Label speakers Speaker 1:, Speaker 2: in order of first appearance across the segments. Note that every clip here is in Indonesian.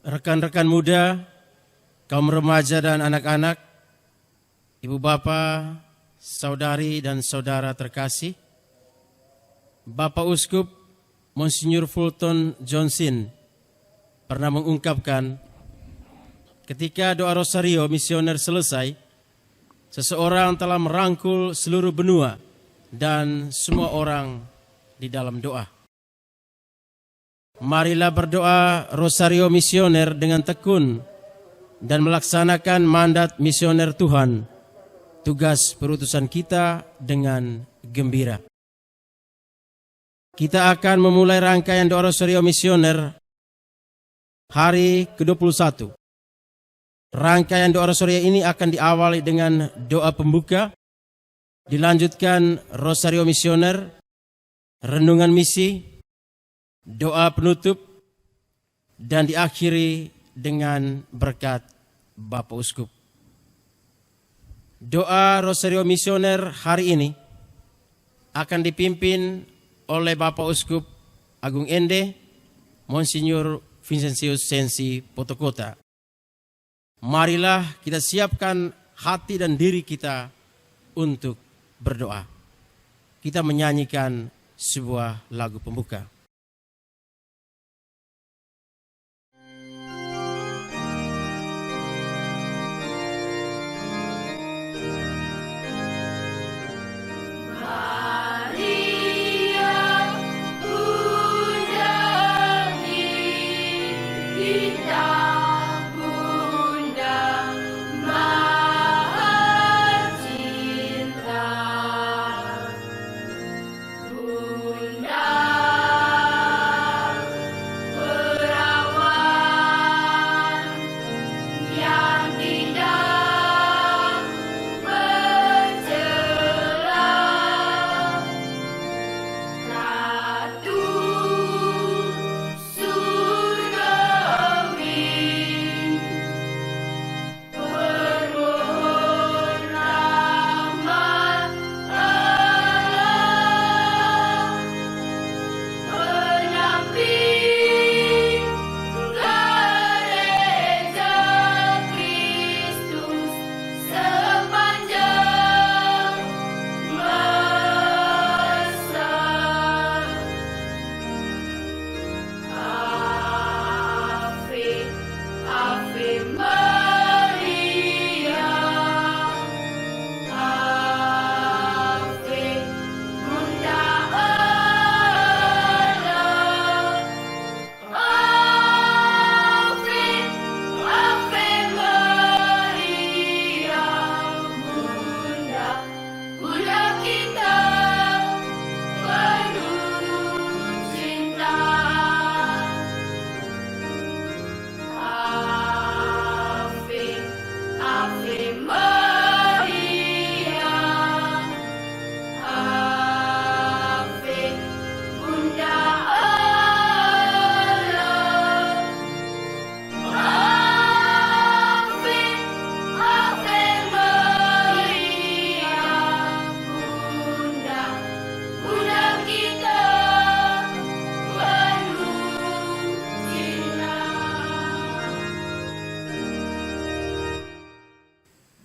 Speaker 1: rekan-rekan muda, kaum remaja dan anak-anak, ibu bapa, saudari dan saudara terkasih, Bapak Uskup Monsinyur Fulton Johnson pernah mengungkapkan, ketika doa rosario misioner selesai, seseorang telah merangkul seluruh benua dan semua orang di dalam doa. Marilah berdoa rosario misioner dengan tekun dan melaksanakan mandat misioner Tuhan, tugas perutusan kita dengan gembira. Kita akan memulai rangkaian doa rosario misioner hari ke-21. Rangkaian doa rosario ini akan diawali dengan doa pembuka, dilanjutkan rosario misioner, renungan misi, doa penutup, dan diakhiri dengan berkat Bapak Uskup. Doa rosario misioner hari ini akan dipimpin oleh Bapak Uskup Agung Ende, Monsinyur Vincentius Sensi Potokota. Marilah kita siapkan hati dan diri kita untuk berdoa. Kita menyanyikan sebuah lagu pembuka.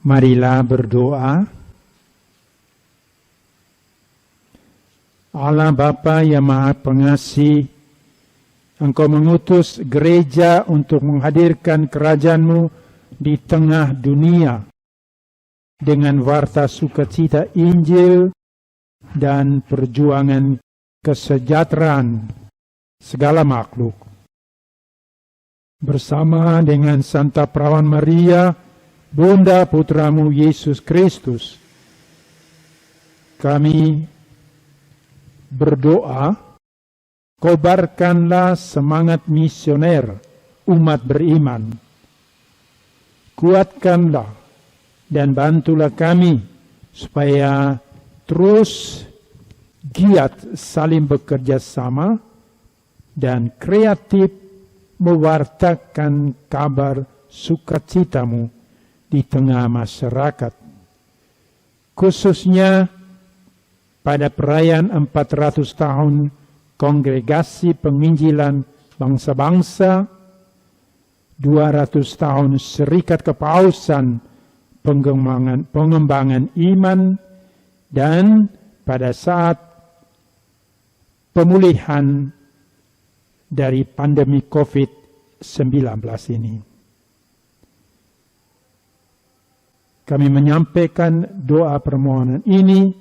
Speaker 2: Marilah berdoa. Allah Bapa yang Maha Pengasih, Engkau mengutus gereja untuk menghadirkan kerajaan-Mu di tengah dunia dengan warta sukacita Injil dan perjuangan kesejahteraan segala makhluk. Bersama dengan Santa Perawan Maria, Bunda Putramu Yesus Kristus, kami berdoa, kobarkanlah semangat misioner umat beriman. Kuatkanlah dan bantulah kami supaya terus giat saling bekerja sama dan kreatif mewartakan kabar sukacitamu di tengah masyarakat, khususnya pada perayaan 400 tahun Kongregasi Penginjilan Bangsa-Bangsa 200 tahun serikat kepausan, pengembangan iman, dan pada saat pemulihan dari pandemi COVID-19 ini. Kami menyampaikan doa permohonan ini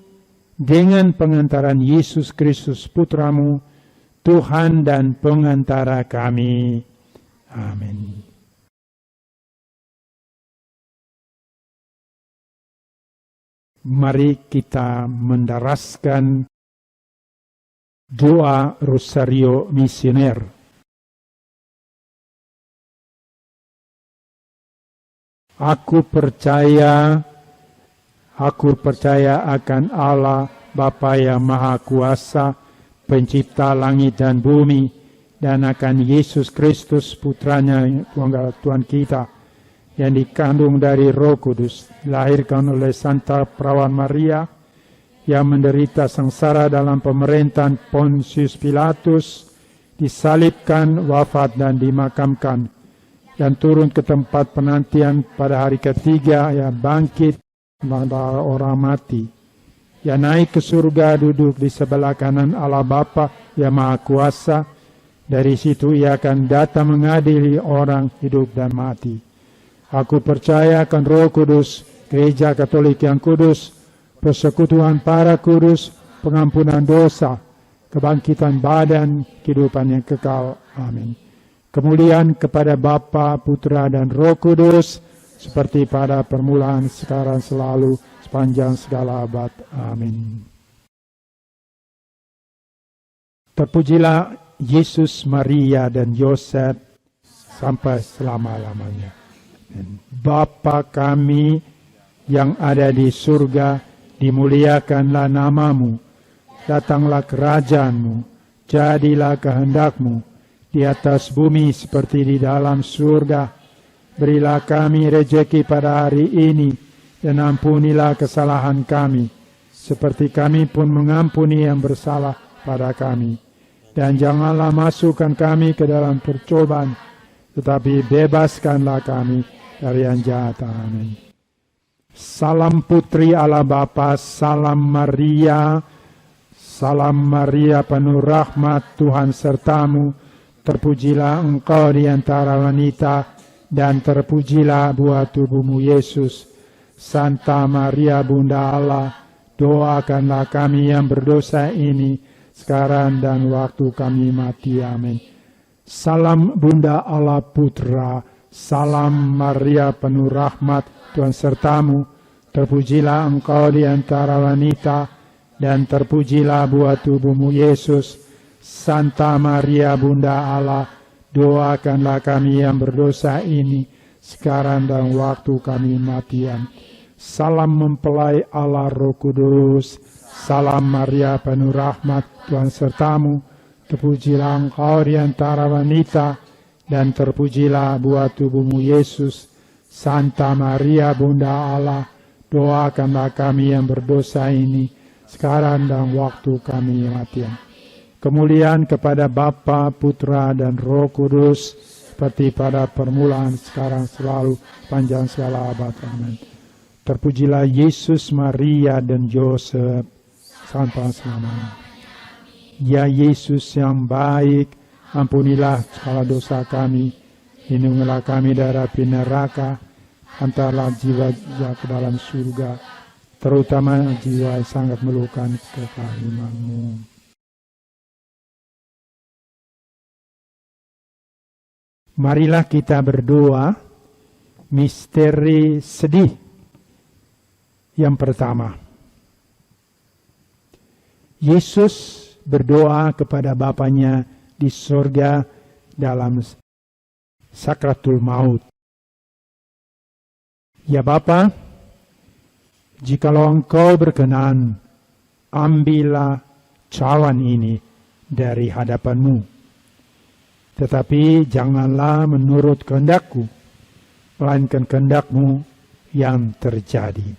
Speaker 2: dengan pengantaran Yesus Kristus Putramu, Tuhan dan pengantara kami. Amin. Mari kita mendaraskan doa Rosario Misioner. Aku percaya akan Allah Bapa yang Maha Kuasa, Pencipta langit dan bumi, dan akan Yesus Kristus Putranya Tuhan kita, yang dikandung dari Roh Kudus, dilahirkan oleh Santa Perawan Maria, yang menderita sengsara dalam pemerintahan Pontius Pilatus, disalibkan, wafat dan dimakamkan, dan turun ke tempat penantian pada hari ketiga, yang bangkit pada orang mati, yang naik ke surga, duduk di sebelah kanan Allah Bapa yang Maha Kuasa. Dari situ ia akan datang mengadili orang hidup dan mati. Aku percaya akan Roh Kudus, Gereja Katolik yang kudus, persekutuan para kudus, pengampunan dosa, kebangkitan badan, kehidupan yang kekal. Amin. Kemuliaan kepada Bapa, Putra, dan Roh Kudus, seperti pada permulaan, sekarang, selalu, sepanjang segala abad. Amin. Terpujilah Yesus, Maria, dan Yosef sampai selama-lamanya. Bapa kami yang ada di surga, dimuliakanlah namamu, datanglah kerajaanmu, jadilah kehendakmu, di atas bumi seperti di dalam surga. Berilah kami rejeki pada hari ini, dan ampunilah kesalahan kami, seperti kami pun mengampuni yang bersalah pada kami. Dan janganlah masukkan kami ke dalam percobaan, tetapi bebaskanlah kami dari yang jahat. Amin. Salam putri Allah Bapa, salam Maria penuh rahmat, Tuhan sertamu. Terpujilah engkau di antara wanita, dan terpujilah buah tubuhmu Yesus. Santa Maria Bunda Allah, doakanlah kami yang berdosa ini, sekarang dan waktu kami mati. Amin. Salam Bunda Allah Putra, salam Maria penuh rahmat, Tuhan sertamu. Terpujilah engkau di antara wanita, dan terpujilah buah tubuhmu Yesus. Santa Maria Bunda Allah, doakanlah kami yang berdosa ini, sekarang dan waktu kami mati. Salam mempelai Allah Roh Kudus, salam Maria penuh rahmat, Tuhan sertamu. Terpujilah engkau di antara wanita, dan terpujilah buah tubuhmu Yesus. Santa Maria Bunda Allah, doakanlah kami yang berdosa ini, sekarang dan waktu kami mati. Kemuliaan kepada Bapa, Putra, dan Roh Kudus, seperti pada permulaan, sekarang, selalu, panjang segala abad. Amin. Terpujilah Yesus, Maria, dan Yosef, sampai selamanya. Ya Yesus yang baik, ampunilah segala dosa kami, lindungilah kami dari api neraka, hantarlah jiwa-jiwa ke dalam surga, terutama jiwa yang sangat memerlukan kekaliman-Mu. Marilah kita berdoa, misteri sedih. Yang pertama, Yesus berdoa kepada Bapanya di surga dalam sakratul maut. Ya Bapa, jikalau Engkau berkenan, ambillah cawan ini dari hadapan-Mu. Tetapi janganlah menurut kehendak-Ku, melainkan kehendak-Mu yang terjadi.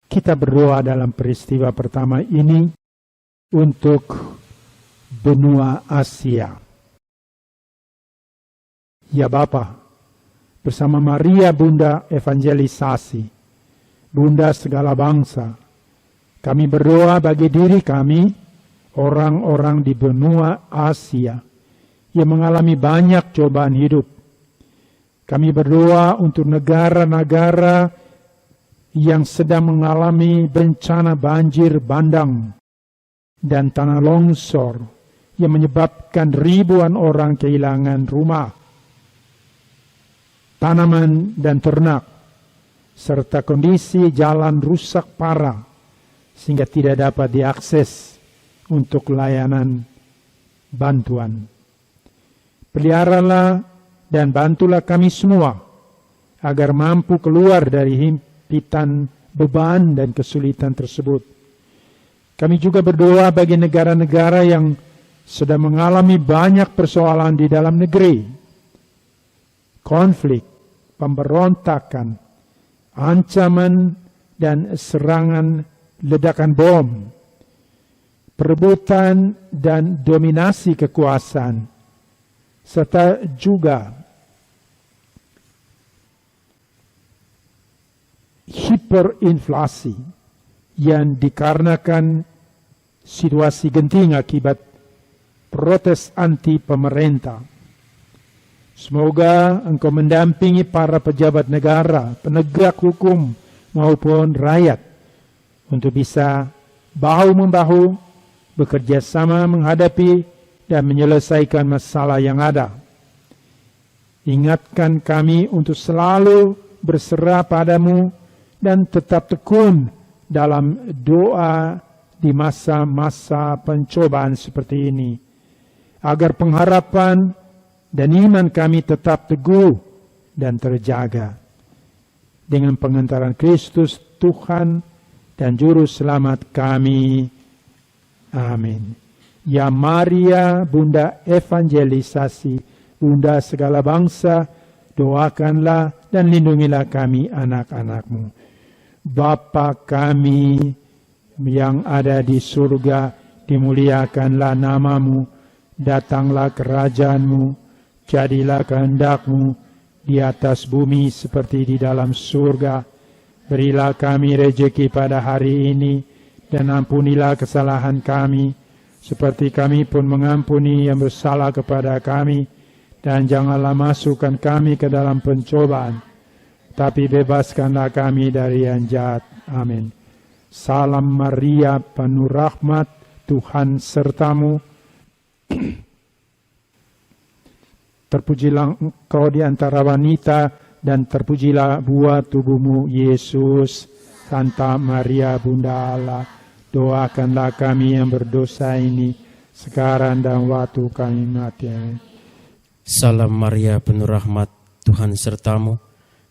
Speaker 2: Kita berdoa dalam peristiwa pertama ini untuk benua Asia. Ya Bapa, bersama Maria Bunda Evangelisasi, Bunda segala bangsa, kami berdoa bagi diri kami, orang-orang di benua Asia, yang mengalami banyak cobaan hidup. Kami berdoa untuk negara-negara yang sedang mengalami bencana banjir bandang dan tanah longsor yang menyebabkan ribuan orang kehilangan rumah, tanaman dan ternak, serta kondisi jalan rusak parah sehingga tidak dapat diakses untuk layanan bantuan. Peliharalah dan bantulah kami semua agar mampu keluar dari himpitan beban dan kesulitan tersebut. Kami juga berdoa bagi negara-negara yang sedang mengalami banyak persoalan di dalam negeri, konflik, pemberontakan, ancaman dan serangan ledakan bom, perebutan dan dominasi kekuasaan, serta juga hiperinflasi yang dikarenakan situasi genting akibat protes anti pemerintah. Semoga Engkau mendampingi para pejabat negara, penegak hukum maupun rakyat untuk bisa bahu-membahu bekerja sama menghadapi dan menyelesaikan masalah yang ada. Ingatkan kami untuk selalu berserah padamu dan tetap tekun dalam doa di masa-masa pencobaan seperti ini, agar pengharapan dan iman kami tetap teguh dan terjaga. Dengan pengantaran Kristus Tuhan dan Juru Selamat kami. Amin. Ya Maria, Bunda Evangelisasi, Bunda segala bangsa, doakanlah dan lindungilah kami anak-anak-Mu. Bapa kami yang ada di surga, dimuliakanlah nama-Mu, datanglah kerajaan-Mu, jadilah kehendak-Mu di atas bumi seperti di dalam surga. Berilah kami rejeki pada hari ini, dan ampunilah kesalahan kami, seperti kami pun mengampuni yang bersalah kepada kami. Dan janganlah masukkan kami ke dalam pencobaan, tapi bebaskanlah kami dari yang jahat. Amin. Salam Maria, penuh rahmat, Tuhan sertamu. Terpujilah Engkau di antara wanita, dan terpujilah buah tubuhmu, Yesus. Santa Maria, Bunda Allah, doakanlah kami yang berdosa ini, sekarang dan waktu kami mati. Amin.
Speaker 1: Salam Maria, penuh rahmat, Tuhan sertamu.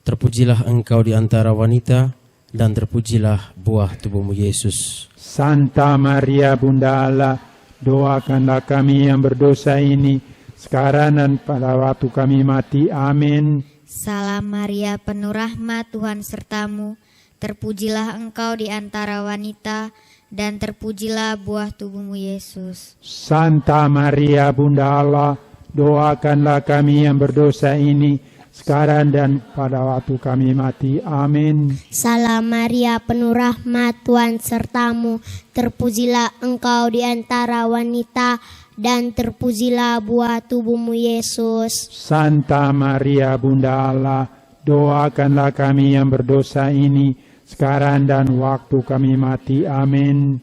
Speaker 1: Terpujilah Engkau di antara wanita, dan terpujilah buah tubuhmu, Yesus.
Speaker 2: Santa Maria, Bunda Allah, doakanlah kami yang berdosa ini, sekarang dan pada waktu kami mati. Amin.
Speaker 3: Salam Maria, penuh rahmat, Tuhan sertamu. Terpujilah Engkau di antara wanita, dan terpujilah buah tubuhmu, Yesus.
Speaker 2: Santa Maria, Bunda Allah, doakanlah kami yang berdosa ini, sekarang dan pada waktu kami mati. Amin.
Speaker 4: Salam Maria, penuh rahmat, Tuhan sertamu. Terpujilah Engkau di antara wanita, dan terpujilah buah tubuhmu, Yesus.
Speaker 2: Santa Maria, Bunda Allah, doakanlah kami yang berdosa ini, sekarang dan waktu kami mati. Amin.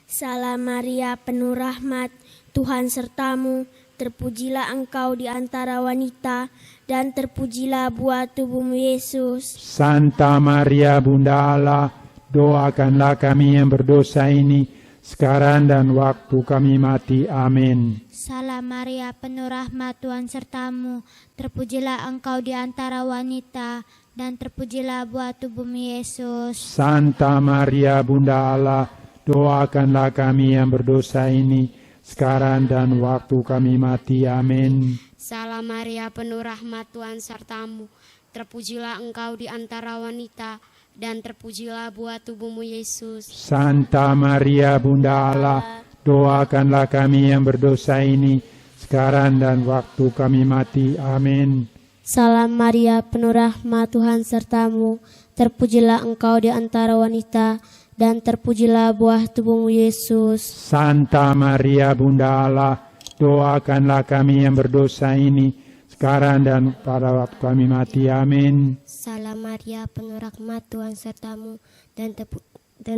Speaker 4: Salam Maria, penuh rahmat, Tuhan sertamu. Terpujilah Engkau di antara wanita, dan terpujilah buah tubuhmu, Yesus.
Speaker 2: Santa Maria, Bunda Allah, doakanlah kami yang berdosa ini, sekarang dan waktu kami mati. Amin.
Speaker 5: Salam Maria, penuh rahmat, Tuhan sertamu. Terpujilah Engkau di antara wanita, dan terpujilah buah tubuhmu, Yesus.
Speaker 2: Santa Maria, Bunda Allah, doakanlah kami yang berdosa ini, sekarang dan waktu kami mati. Amin.
Speaker 6: Salam Maria, penuh rahmat, Tuhan sertamu. Terpujilah Engkau di antara wanita, dan terpujilah buah tubuhmu, Yesus.
Speaker 2: Santa Maria, Bunda Allah, doakanlah kami yang berdosa ini, sekarang dan waktu kami mati. Amin.
Speaker 4: Salam Maria, penuh rahmat, Tuhan sertamu. Terpujilah engkau di antara wanita, dan terpujilah buah tubuhmu Yesus.
Speaker 2: Santa Maria Bunda Allah, doakanlah kami yang berdosa ini, sekarang dan pada waktu kami mati. Amin.
Speaker 7: Salam Maria, penuh rahmat, Tuhan sertamu, dan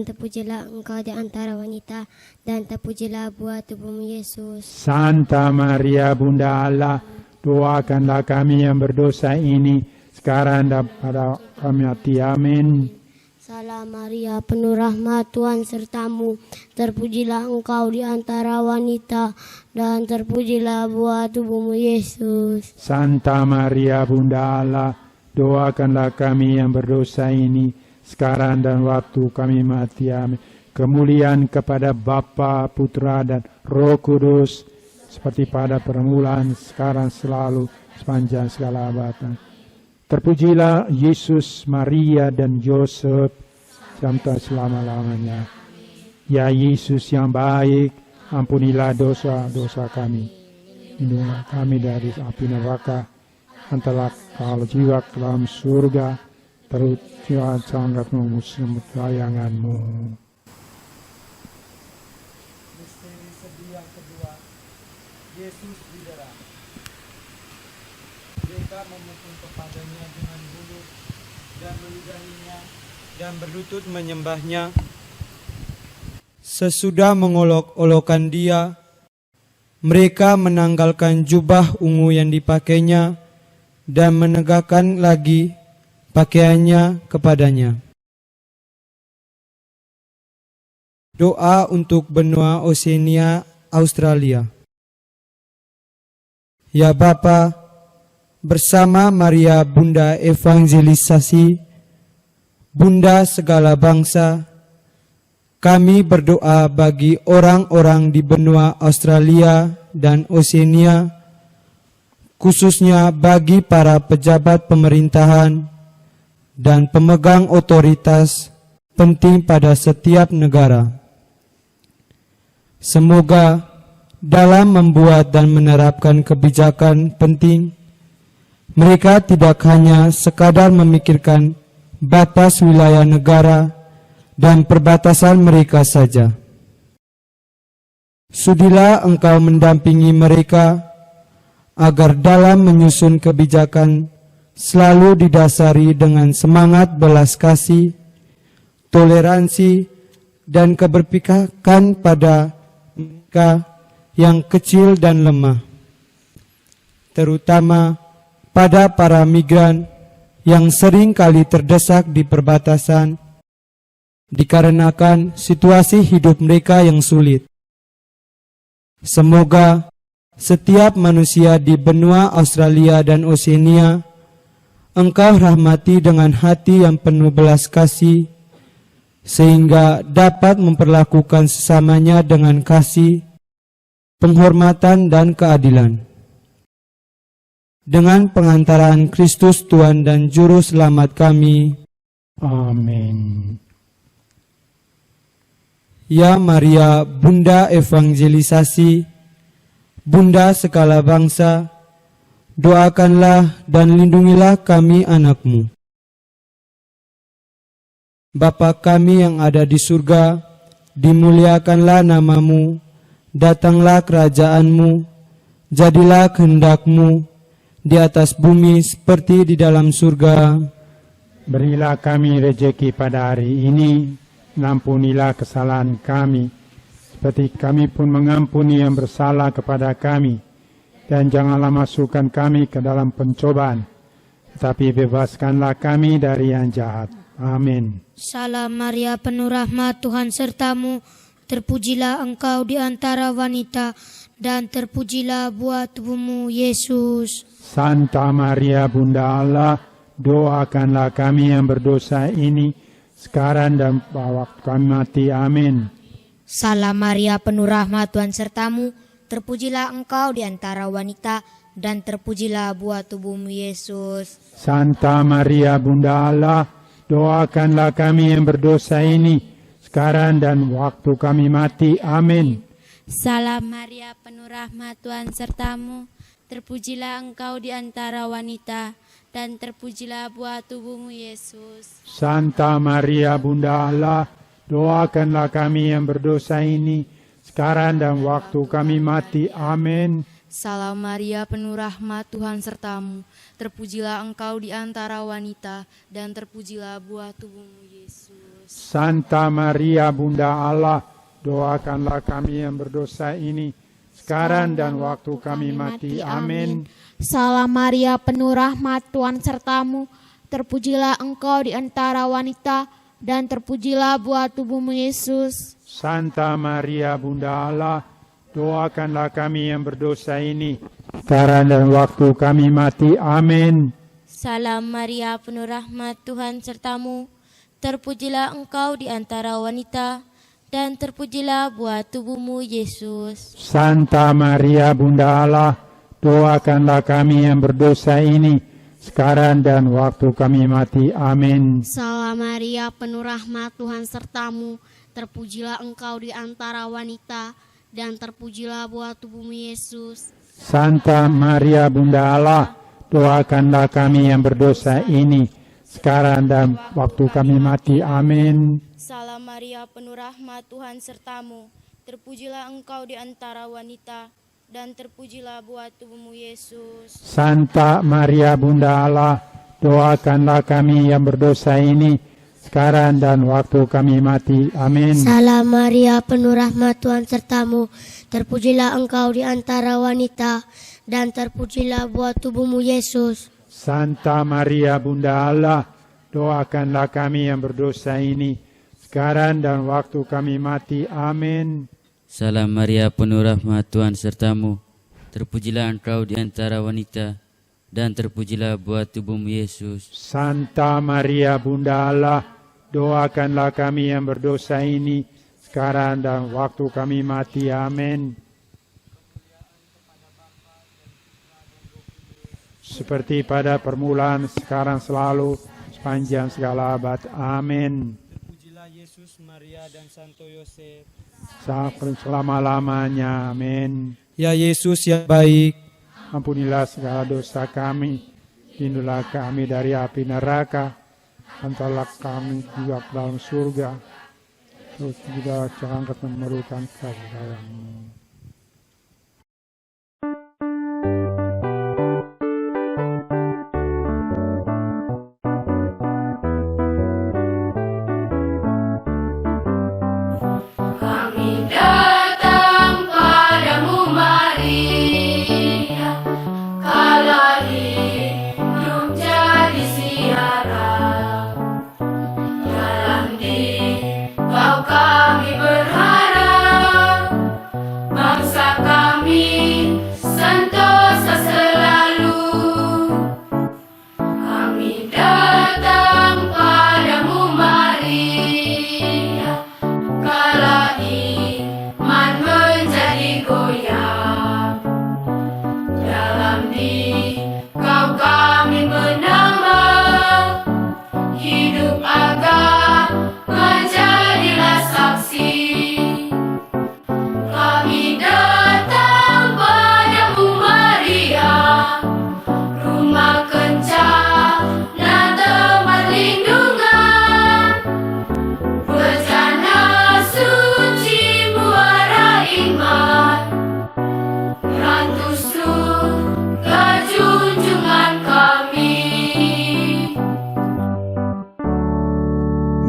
Speaker 7: terpujilah engkau di antara wanita, dan terpujilah buah tubuhmu Yesus.
Speaker 2: Santa Maria Bunda Allah, doakanlah kami yang berdosa ini, sekarang dan pada waktu kami mati. Amin.
Speaker 4: Salam Maria, penuh rahmat, Tuhan sertamu. Terpujilah engkau di antara wanita, dan terpujilah buah tubuhmu Yesus.
Speaker 2: Santa Maria Bunda Allah, doakanlah kami yang berdosa ini, sekarang dan waktu kami mati. Amin. Kemuliaan kepada Bapa, Putra, dan Roh Kudus, seperti pada permulaan, sekarang, selalu, sepanjang segala abad. Terpujilah Yesus, Maria, dan Yosef, sampai selama-lamanya. Ya Yesus yang baik, ampunilah dosa-dosa kami. Lindungilah kami dari api neraka, hantarlah kalau jiwa ke dalam surga, terus jiwa sangat memusnahkan layanganmu.
Speaker 8: Misteri sedih yang kedua, Yesus didera. Mereka memukul kepadanya dengan bulu dan meludahinya dan berlutut menyembahnya. Sesudah mengolok-olokkan dia, mereka menanggalkan jubah ungu yang dipakainya dan menegakkan lagi pakaiannya kepadanya. Doa untuk benua Oceania, Australia. Ya Bapa, bersama Maria Bunda Evangelisasi, Bunda segala bangsa, kami berdoa bagi orang-orang di benua Australia dan Oceania, khususnya bagi para pejabat pemerintahan dan pemegang otoritas penting pada setiap negara. Semoga dalam membuat dan menerapkan kebijakan penting, mereka tidak hanya sekadar memikirkan batas wilayah negara dan perbatasan mereka saja. Sudilah Engkau mendampingi mereka agar dalam menyusun kebijakan selalu didasari dengan semangat belas kasih, toleransi, dan keberpihakan pada mereka yang kecil dan lemah, terutama pada para migran yang sering kali terdesak di perbatasan dikarenakan situasi hidup mereka yang sulit. Semoga setiap manusia di benua Australia dan Oceania Engkau rahmati dengan hati yang penuh belas kasih, sehingga dapat memperlakukan sesamanya dengan kasih, penghormatan, dan keadilan. Dengan pengantaran Kristus Tuhan dan Juru Selamat kami.
Speaker 2: Amin.
Speaker 8: Ya Maria, Bunda Evangelisasi, Bunda segala bangsa, doakanlah dan lindungilah kami anak-Mu. Bapa kami yang ada di surga, dimuliakanlah nama-Mu, datanglah kerajaan-Mu, jadilah kehendak-Mu di atas bumi seperti di dalam surga.
Speaker 2: Berilah kami rejeki pada hari ini, ampunilah kesalahan kami, seperti kami pun mengampuni yang bersalah kepada kami. Dan janganlah masukkan kami ke dalam pencobaan, tetapi bebaskanlah kami dari yang jahat. Amin.
Speaker 9: Salam Maria, penuh rahmat, Tuhan sertamu. Terpujilah engkau di antara wanita, dan terpujilah buah tubuhmu, Yesus.
Speaker 2: Santa Maria, Bunda Allah, doakanlah kami yang berdosa ini, sekarang dan pada waktu kami mati. Amin.
Speaker 9: Salam Maria, penuh rahmat, Tuhan sertamu. Terpujilah engkau di antara wanita, dan terpujilah buah tubuhmu, Yesus.
Speaker 2: Santa Maria, Bunda Allah, doakanlah kami yang berdosa ini, sekarang dan waktu kami mati. Amin.
Speaker 5: Salam Maria, penuh rahmat, Tuhan sertamu. Terpujilah engkau di antara wanita,
Speaker 6: dan terpujilah buah tubuhmu Yesus.
Speaker 2: Santa Maria Bunda Allah, doakanlah kami yang berdosa ini, sekarang dan waktu kami mati. Amin.
Speaker 10: Salam Maria, penuh rahmat, Tuhan sertamu. Terpujilah engkau di antara wanita, dan terpujilah buah tubuhmu Yesus.
Speaker 2: Santa Maria Bunda Allah, doakanlah kami yang berdosa ini, sekarang dan waktu kami mati. Amin.
Speaker 11: Salam Maria, penuh rahmat, Tuhan sertamu. Terpujilah engkau di antara wanita, dan terpujilah buah tubuhmu Yesus.
Speaker 2: Santa Maria Bunda Allah, doakanlah kami yang berdosa ini, sekarang dan waktu kami mati. Amin.
Speaker 12: Salam Maria, penuh rahmat, Tuhan sertamu. Terpujilah engkau di antara wanita, dan terpujilah buah tubuhmu Yesus.
Speaker 2: Santa Maria Bunda Allah, doakanlah kami yang berdosa ini, sekarang dan waktu kami mati. Amin.
Speaker 6: Salam Maria, penuh rahmat, Tuhan sertamu. Terpujilah engkau di antara wanita, dan terpujilah buah tubuhmu Yesus.
Speaker 2: Santa Maria Bunda Allah, doakanlah kami yang berdosa ini, sekarang dan waktu kami mati. Amin.
Speaker 12: Salam Maria, penuh rahmat, Tuhan sertamu. Terpujilah engkau di antara wanita, dan terpujilah buah tubuhmu Yesus.
Speaker 2: Santa Maria Bunda Allah, doakanlah kami yang berdosa ini, sekarang dan waktu kami mati. Amin.
Speaker 7: Salam Maria, penuh rahmat, Tuhan sertamu. Terpujilah engkau di antara wanita, dan terpujilah buah tubuhmu Yesus.
Speaker 2: Santa Maria Bunda Allah, doakanlah kami yang berdosa ini, sekarang dan waktu kami mati. Amin.
Speaker 13: Salam Maria, penuh rahmat, Tuhan sertamu. Terpujilah engkau di antara wanita, dan terpujilah buah tubuhmu Yesus.
Speaker 2: Santa Maria Bunda Allah, doakanlah kami yang berdosa ini, sekarang dan waktu kami mati. Amin. Seperti pada permulaan, sekarang, selalu, sepanjang segala abad. Amin.
Speaker 8: Terpujilah Yesus, Maria, dan Santo Yosef,
Speaker 2: selama-lamanya. Amin.
Speaker 8: Ya Yesus yang baik,
Speaker 2: ampunilah segala dosa kami, lindungilah kami dari api neraka, hantarlah kami juga ke dalam surga, terus juga jangan memerlukan kasih-Mu.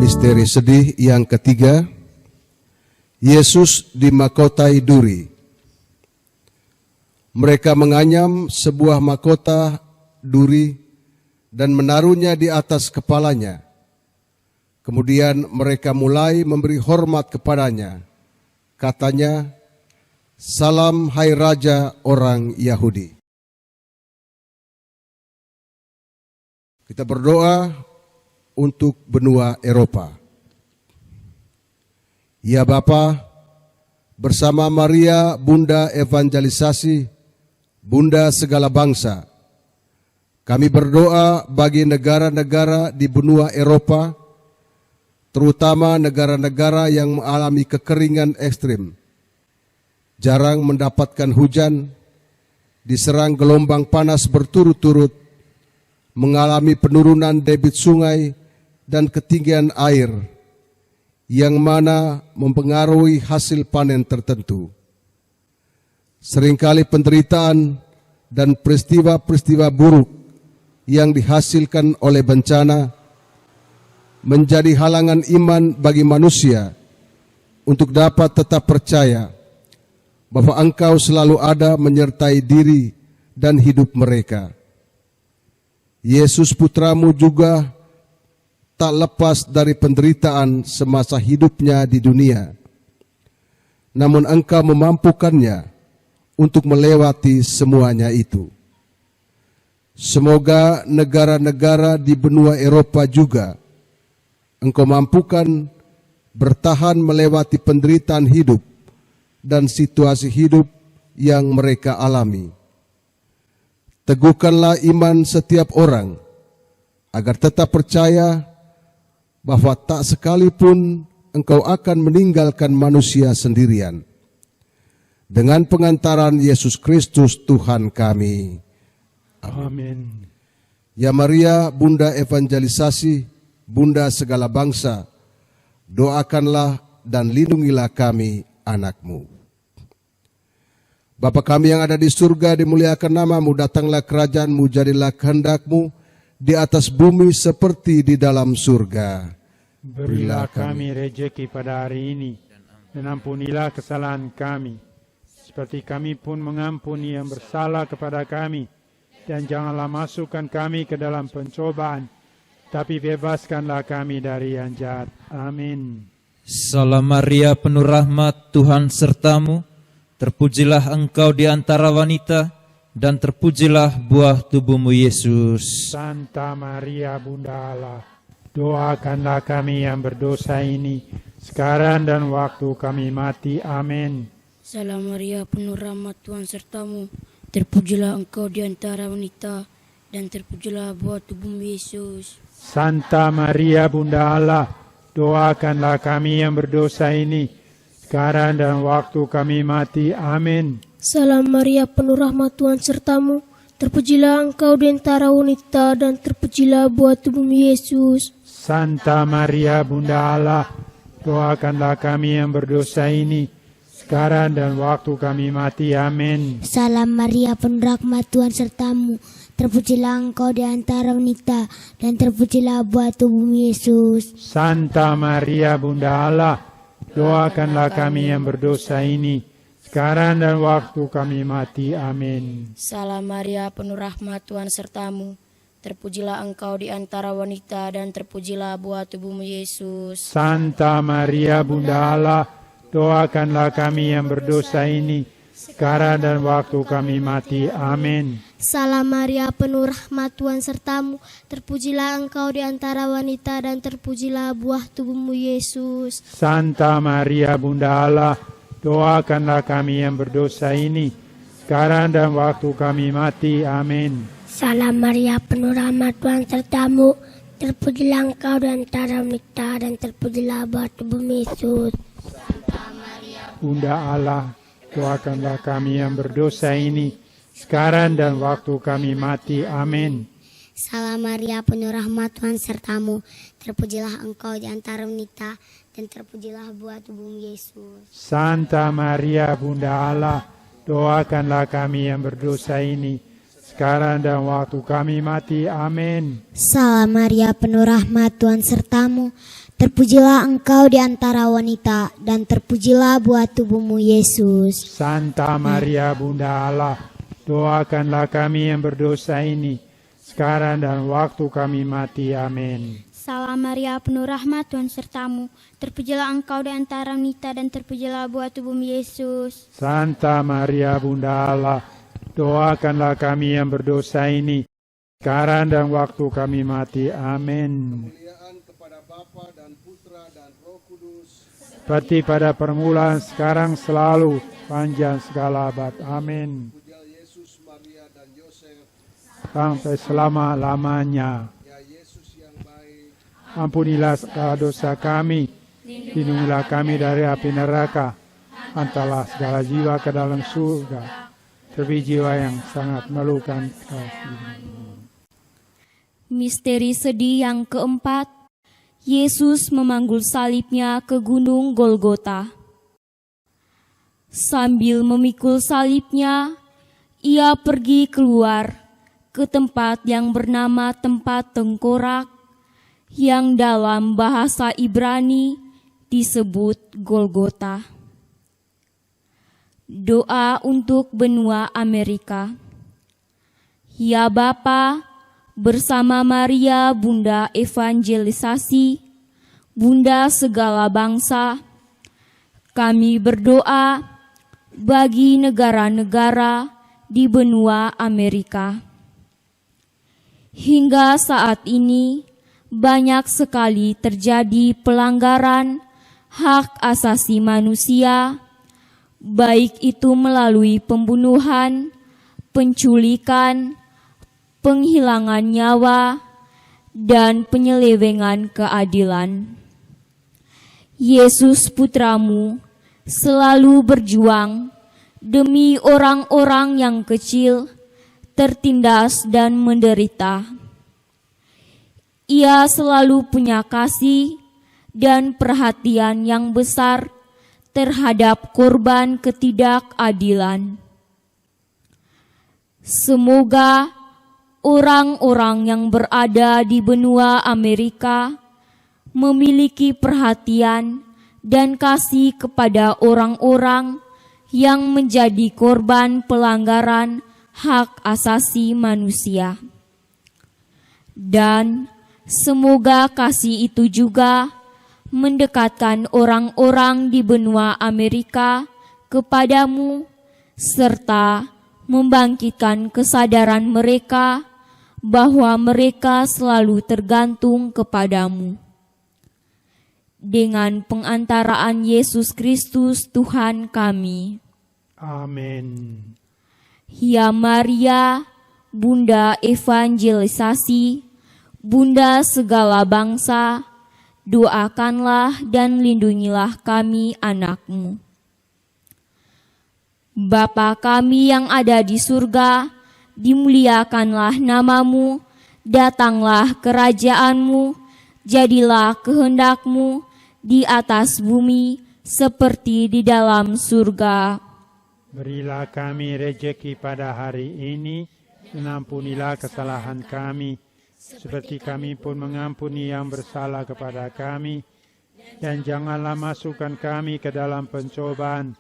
Speaker 14: Misteri sedih yang ketiga, Yesus dimahkotai duri. Mereka menganyam sebuah mahkota duri dan menaruhnya di atas kepalanya. Kemudian mereka mulai memberi hormat kepadanya. Katanya, "Salam hai Raja orang Yahudi." Kita berdoa untuk benua Eropa. Ya Bapa, bersama Maria, Bunda Evangelisasi, Bunda segala bangsa, kami berdoa bagi negara-negara di benua Eropa, terutama negara-negara yang mengalami kekeringan ekstrim, jarang mendapatkan hujan, diserang gelombang panas berturut-turut, mengalami penurunan debit sungai dan ketinggian air, yang mana mempengaruhi hasil panen tertentu. Seringkali penderitaan dan peristiwa-peristiwa buruk yang dihasilkan oleh bencana menjadi halangan iman bagi manusia untuk dapat tetap percaya bahwa Engkau selalu ada menyertai diri dan hidup mereka. Yesus Putramu juga tak lepas dari penderitaan semasa hidupnya di dunia. Namun Engkau memampukannya untuk melewati semuanya itu. Semoga negara-negara di benua Eropa juga Engkau mampukan bertahan melewati penderitaan hidup dan situasi hidup yang mereka alami. Teguhkanlah iman setiap orang agar tetap percaya bahwa tak sekalipun Engkau akan meninggalkan manusia sendirian. Dengan pengantaran Yesus Kristus Tuhan kami.
Speaker 2: Amin.
Speaker 14: Ya Maria, Bunda Evangelisasi, Bunda segala bangsa, doakanlah dan lindungilah kami, anak-Mu. Bapa kami yang ada di surga, dimuliakan nama-Mu, datanglah kerajaan-Mu, jadilah kehendak-Mu di atas bumi seperti di dalam surga.
Speaker 2: Berilah kami rejeki pada hari ini, dan ampunilah kesalahan kami, seperti kami pun mengampuni yang bersalah kepada kami. Dan janganlah masukkan kami ke dalam pencobaan, tapi bebaskanlah kami dari yang jahat. Amin.
Speaker 15: Salam Maria, penuh rahmat, Tuhan sertamu. Terpujilah engkau di antara wanita, dan terpujilah buah tubuhmu Yesus.
Speaker 2: Santa Maria, Bunda Allah, doakanlah kami yang berdosa ini, sekarang dan waktu kami mati. Amin.
Speaker 16: Salam Maria, penuh rahmat, Tuhan sertamu. Terpujilah engkau di antara wanita, dan terpujilah buah tubuhmu Yesus.
Speaker 2: Santa Maria, Bunda Allah, doakanlah kami yang berdosa ini, sekarang dan waktu kami mati. Amin.
Speaker 17: Salam Maria, penuh rahmat, Tuhan sertamu. Terpujilah engkau di antara wanita, dan terpujilah buah tubuhmu Yesus.
Speaker 2: Santa Maria, Bunda Allah, doakanlah kami yang berdosa ini, sekarang dan waktu kami mati. Amin.
Speaker 4: Salam Maria, penuh rahmat, Tuhan sertamu. Terpujilah engkau di antara wanita, dan terpujilah buah tubuhmu Yesus.
Speaker 2: Santa Maria, Bunda Allah, doakanlah kami yang berdosa ini, sekarang dan waktu kami mati. Amin.
Speaker 16: Salam Maria, penuh rahmat, Tuhan sertamu. Terpujilah engkau di antara wanita, dan terpujilah buah tubuhmu Yesus.
Speaker 2: Santa Maria, Bunda Allah, doakanlah kami yang berdosa ini, sekarang dan waktu kami mati. Amin.
Speaker 17: Salam Maria, penuh rahmat, Tuhan sertamu. Terpujilah engkau di antara wanita, dan terpujilah buah tubuhmu Yesus.
Speaker 2: Santa Maria, Bunda Allah, doakanlah kami yang berdosa ini, sekarang dan waktu kami mati. Amin.
Speaker 18: Salam Maria, penuh rahmat, Tuhan sertamu. Terpujilah engkau di antara wanita, dan terpujilah buah tubuhmu Yesus.
Speaker 2: Bunda Allah, doakanlah kami yang berdosa ini, sekarang dan waktu kami mati. Amin.
Speaker 3: Salam Maria, penuh rahmat, Tuhan sertamu. Terpujilah engkau di antara wanita, dan terpujilah buah tubuhmu Yesus.
Speaker 2: Santa Maria, Bunda Allah, doakanlah kami yang berdosa ini, sekarang dan waktu kami mati. Amin.
Speaker 3: Salam Maria, penuh rahmat, Tuhan sertamu. Terpujilah engkau di antara wanita, dan terpujilah buah tubuhmu Yesus.
Speaker 2: Santa Maria, Bunda Allah, doakanlah kami yang berdosa ini, sekarang dan waktu kami mati. Amin.
Speaker 5: Salam Maria, penuh rahmat, Tuhan sertamu. Terpujilah engkau di antara wanita, dan terpujilah buah tubuhmu Yesus.
Speaker 2: Santa Maria, Bunda Allah, doakanlah kami yang berdosa ini, sekarang dan waktu kami mati. Amin. Seperti pada permulaan, sekarang, selalu, panjang segala abad. Amin. Sampai selama-lamanya. Ampunilah segala dosa kami, lindungilah kami dari api neraka, hantarlah segala jiwa ke dalam surga, terlebih jiwa yang sangat memerlukan kasih.
Speaker 19: Misteri sedih yang keempat, Yesus memanggul salibnya ke gunung Golgota. Sambil memikul salibnya, ia pergi keluar ke tempat yang bernama tempat tengkorak, yang dalam bahasa Ibrani disebut Golgota. Doa untuk benua Amerika. Ya Bapa, bersama Maria Bunda Evangelisasi, Bunda segala bangsa, kami berdoa bagi negara-negara di benua Amerika. Hingga saat ini banyak sekali terjadi pelanggaran hak asasi manusia, baik itu melalui pembunuhan, penculikan, penghilangan nyawa, dan penyelewengan keadilan. Yesus Putramu selalu berjuang demi orang-orang yang kecil, tertindas dan menderita. Ia selalu punya kasih dan perhatian yang besar terhadap korban ketidakadilan. Semoga orang-orang yang berada di benua Amerika memiliki perhatian dan kasih kepada orang-orang yang menjadi korban pelanggaran hak asasi manusia. Dan semoga kasih itu juga mendekatkan orang-orang di benua Amerika kepadamu, serta membangkitkan kesadaran mereka bahwa mereka selalu tergantung kepadamu. Dengan pengantaraan Yesus Kristus Tuhan kami.
Speaker 2: Amin.
Speaker 19: Ya Maria, Bunda Evangelisasi, Bunda segala bangsa, doakanlah dan lindungilah kami anak-Mu. Bapa kami yang ada di surga, dimuliakanlah nama-Mu, datanglah kerajaan-Mu, jadilah kehendak-Mu di atas bumi seperti di dalam surga.
Speaker 2: Berilah kami rejeki pada hari ini, dan ampunilah kesalahan kami, seperti kami pun mengampuni yang bersalah kepada kami. Dan janganlah masukkan kami ke dalam pencobaan,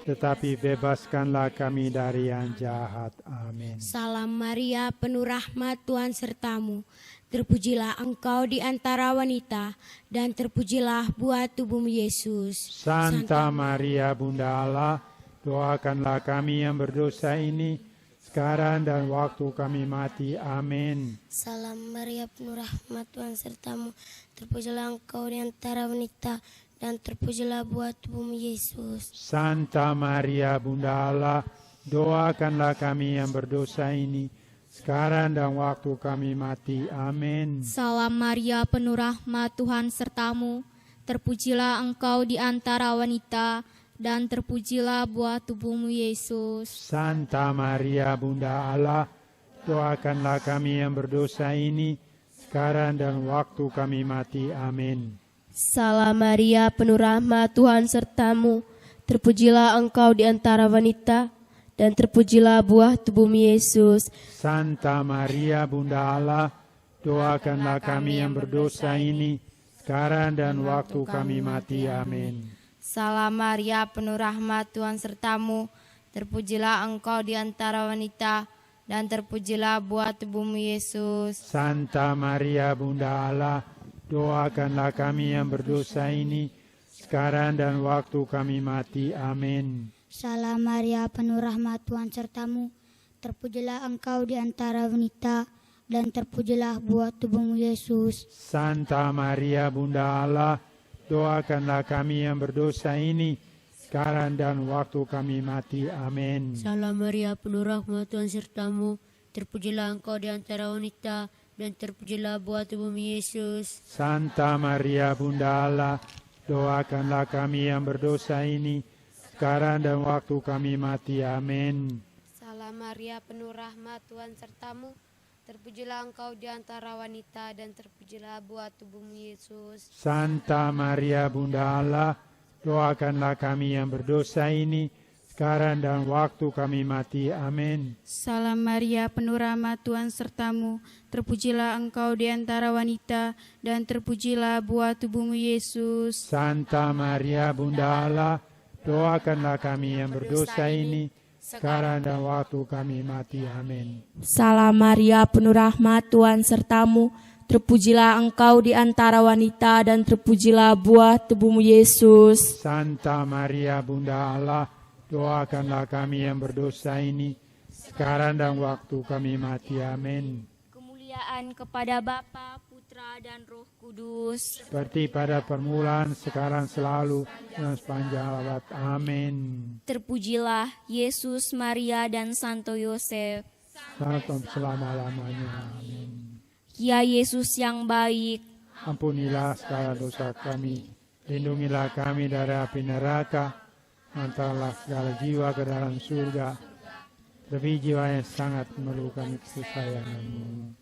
Speaker 2: tetapi bebaskanlah kami dari yang jahat. Amin.
Speaker 6: Salam Maria, penuh rahmat, Tuhan sertamu. Terpujilah engkau di antara wanita, dan terpujilah buah tubuhmu Yesus.
Speaker 2: Santa Maria, Bunda Allah, doakanlah kami yang berdosa ini, sekarang dan waktu kami mati. Amin.
Speaker 7: Salam Maria, penuh rahmat, Tuhan sertamu. Terpujilah engkau di antara wanita, dan terpujilah buah tubuhmu Yesus.
Speaker 2: Santa Maria, Bunda Allah, doakanlah kami yang berdosa ini, sekarang dan waktu kami mati. Amin.
Speaker 20: Salam Maria, penuh rahmat, Tuhan sertamu. Terpujilah engkau di antara wanita, dan terpujilah buah tubuhmu Yesus.
Speaker 2: Santa Maria, Bunda Allah, doakanlah kami yang berdosa ini, sekarang dan waktu kami mati. Amin.
Speaker 21: Salam Maria, penuh rahmat, Tuhan sertamu. Terpujilah engkau di antara wanita, dan terpujilah buah tubuhmu Yesus.
Speaker 2: Santa Maria, Bunda Allah, doakanlah kami yang berdosa ini, sekarang dan waktu kami mati. Amin.
Speaker 10: Salam Maria, penuh rahmat, Tuhan sertamu. Terpujilah engkau di antara wanita, dan terpujilah buah tubuhmu Yesus.
Speaker 2: Santa Maria, Bunda Allah, doakanlah kami yang berdosa ini, sekarang dan waktu kami mati. Amin.
Speaker 22: Salam Maria, penuh rahmat, Tuhan sertamu. Terpujilah engkau di antara wanita, dan terpujilah buah tubuhmu Yesus.
Speaker 2: Santa Maria, Bunda Allah, doakanlah kami yang berdosa ini, sekarang dan waktu kami mati. Amin.
Speaker 16: Salam Maria, penuh rahmat, Tuhan sertamu. Terpujilah engkau di antara wanita, dan terpujilah buah tubuhmu Yesus.
Speaker 2: Santa Maria, Bunda Allah, doakanlah kami yang berdosa ini, sekarang dan waktu kami mati. Amin.
Speaker 6: Salam Maria, penuh rahmat, Tuhan sertamu. Terpujilah engkau di antara wanita dan terpujilah buah tubuhmu Yesus.
Speaker 2: Santa Maria Bunda Allah, doakanlah kami yang berdosa ini, sekarang dan waktu kami mati. Amin.
Speaker 1: Salam Maria, penuh rahmat, Tuhan sertamu. Terpujilah engkau di antara wanita, dan terpujilah buah tubuhmu Yesus.
Speaker 2: Santa Maria Bunda Allah, doakanlah kami yang berdosa ini, sekarang dan waktu kami mati. Amin.
Speaker 19: Salam Maria, penuh rahmat, Tuhan sertamu. Terpujilah engkau di antara wanita, dan terpujilah buah tubuhmu Yesus.
Speaker 2: Santa Maria Bunda Allah, doakanlah kami yang berdosa ini, sekarang dan waktu kami mati. Amin.
Speaker 19: Kemuliaan kepada Bapa, Putra, dan Roh Kudus,
Speaker 2: seperti pada permulaan, sekarang, selalu, dan sepanjang abad. Amin.
Speaker 19: terpujilah Yesus, Maria, dan Santo Yosef.
Speaker 2: Sampai selama-lamanya. Amin.
Speaker 19: Ya Yesus yang baik,
Speaker 2: ampunilah segala dosa kami, lindungilah kami dari api neraka, hantarlah segala jiwa ke dalam surga, lebih jiwa yang sangat memerlukan kesayangan-Mu.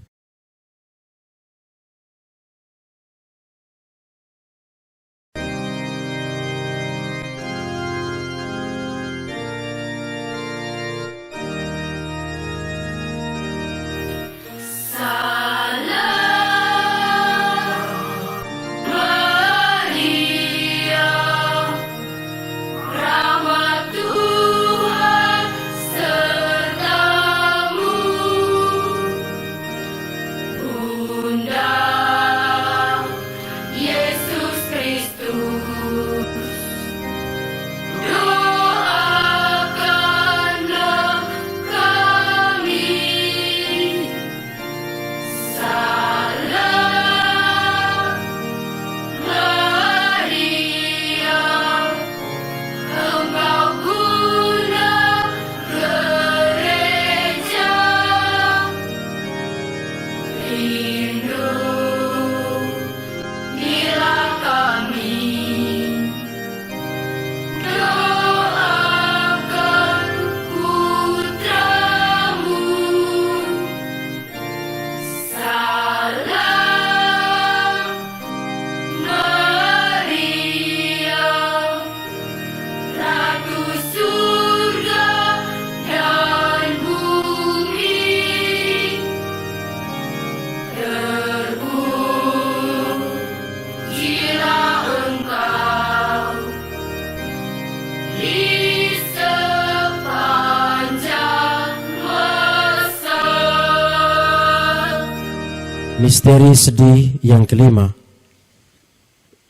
Speaker 9: Misteri sedih yang kelima,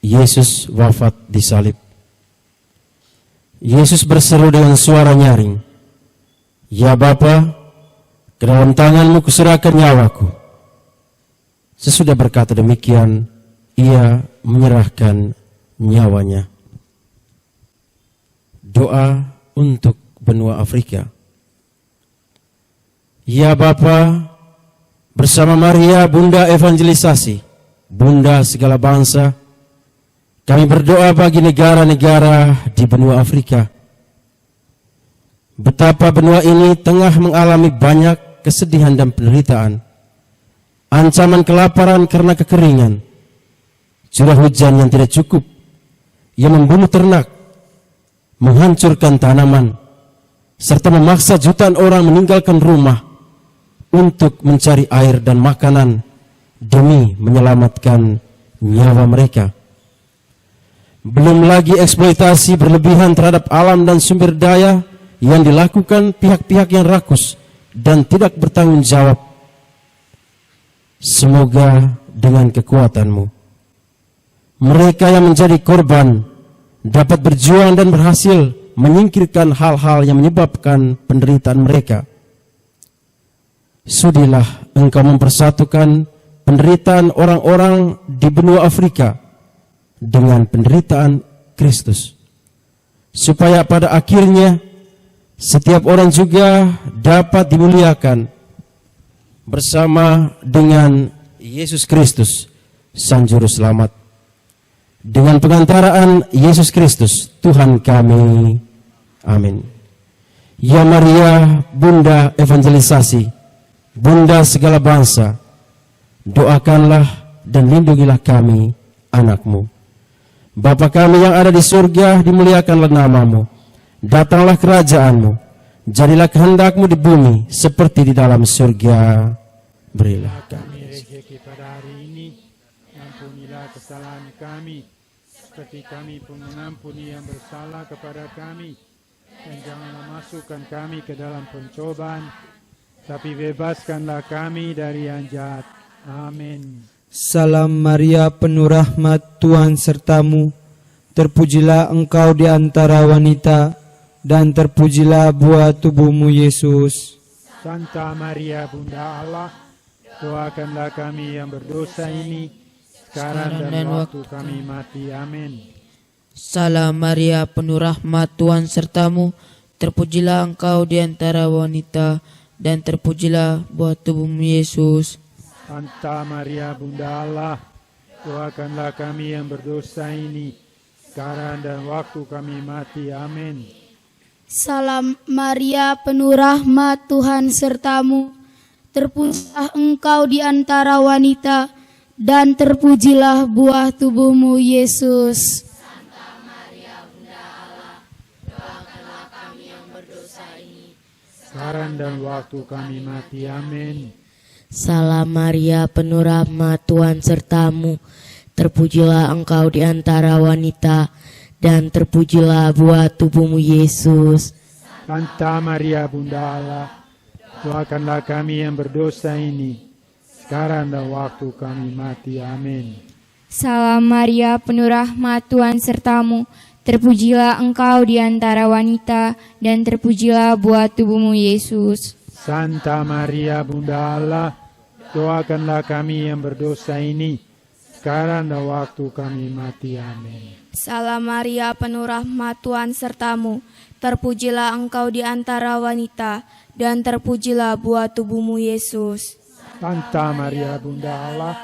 Speaker 9: Yesus wafat di salib. Yesus berseru dengan suara nyaring, "Ya Bapa, ke dalam tangan-Mu kuserahkan nyawaku." Sesudah berkata demikian, Ia menyerahkan nyawanya. Doa untuk benua Afrika. Ya Bapa, bersama Maria, Bunda Evangelisasi, Bunda segala bangsa, kami berdoa bagi negara-negara di benua Afrika. Betapa benua ini tengah mengalami banyak kesedihan dan penderitaan, ancaman kelaparan karena kekeringan, curah hujan yang tidak cukup, yang membunuh ternak, menghancurkan tanaman, serta memaksa jutaan orang meninggalkan rumah untuk mencari air dan makanan demi menyelamatkan nyawa mereka. Belum lagi eksploitasi berlebihan terhadap alam dan sumber daya yang dilakukan pihak-pihak yang rakus dan tidak bertanggung jawab. Semoga dengan kekuatan-Mu, mereka yang menjadi korban dapat berjuang dan berhasil menyingkirkan hal-hal yang menyebabkan penderitaan mereka. Sudilah Engkau mempersatukan penderitaan orang-orang di benua Afrika dengan penderitaan Kristus, supaya pada akhirnya setiap orang juga dapat dimuliakan bersama dengan Yesus Kristus, Sang Juru Selamat. Dengan pengantaraan Yesus Kristus, Tuhan kami. Amin. Ya Maria, Bunda Evangelisasi, Bunda segala bangsa, doakanlah dan lindungilah kami, anak-Mu. Bapa kami yang ada di surga, dimuliakanlah nama-Mu. Datanglah kerajaan-Mu. Jadilah kehendak-Mu di bumi seperti di dalam surga. Berilah kami
Speaker 2: rezeki pada hari ini. Ampunilah kesalahan kami, seperti kami pun mengampuni yang bersalah kepada kami. Dan janganlah masukkan kami ke dalam pencobaan, tapi bebaskanlah kami dari yang jahat. Amin.
Speaker 8: Salam Maria, penuh rahmat, Tuhan sertamu. Terpujilah engkau di antara wanita, dan terpujilah buah tubuhmu Yesus.
Speaker 2: Santa Maria, Bunda Allah, doakanlah kami yang berdosa ini, sekarang dan waktu kami mati. Amin.
Speaker 16: Salam Maria, penuh rahmat, Tuhan sertamu. Terpujilah engkau di antara wanita, dan terpujilah buah tubuhmu Yesus.
Speaker 2: Santa Maria, Bunda Allah, doakanlah kami yang berdosa ini, sekarang dan waktu kami mati. Amin.
Speaker 1: Salam Maria, penuh rahmat, Tuhan sertamu. Terpujilah engkau di antara wanita, dan terpujilah buah tubuhmu Yesus.
Speaker 2: Sekarang dan waktu kami mati. Amin.
Speaker 16: Salam Maria, penuh rahmat, Tuhan sertamu. Terpujilah engkau di antara wanita, dan terpujilah buah tubuhmu Yesus.
Speaker 2: Santa Maria, Bunda Allah, doakanlah kami yang berdosa ini, sekarang dan waktu kami mati. Amin.
Speaker 1: Salam Maria, penuh rahmat, Tuhan sertamu. Terpujilah engkau di antara wanita, dan terpujilah buah tubuhmu Yesus.
Speaker 2: Santa Maria, Bunda Allah, doakanlah kami yang berdosa ini, sekarang dan waktu kami mati. Amin.
Speaker 19: Salam Maria, penuh rahmat, Tuhan sertamu. Terpujilah engkau di antara wanita, dan terpujilah buah tubuhmu Yesus.
Speaker 2: Santa Maria, Bunda Allah,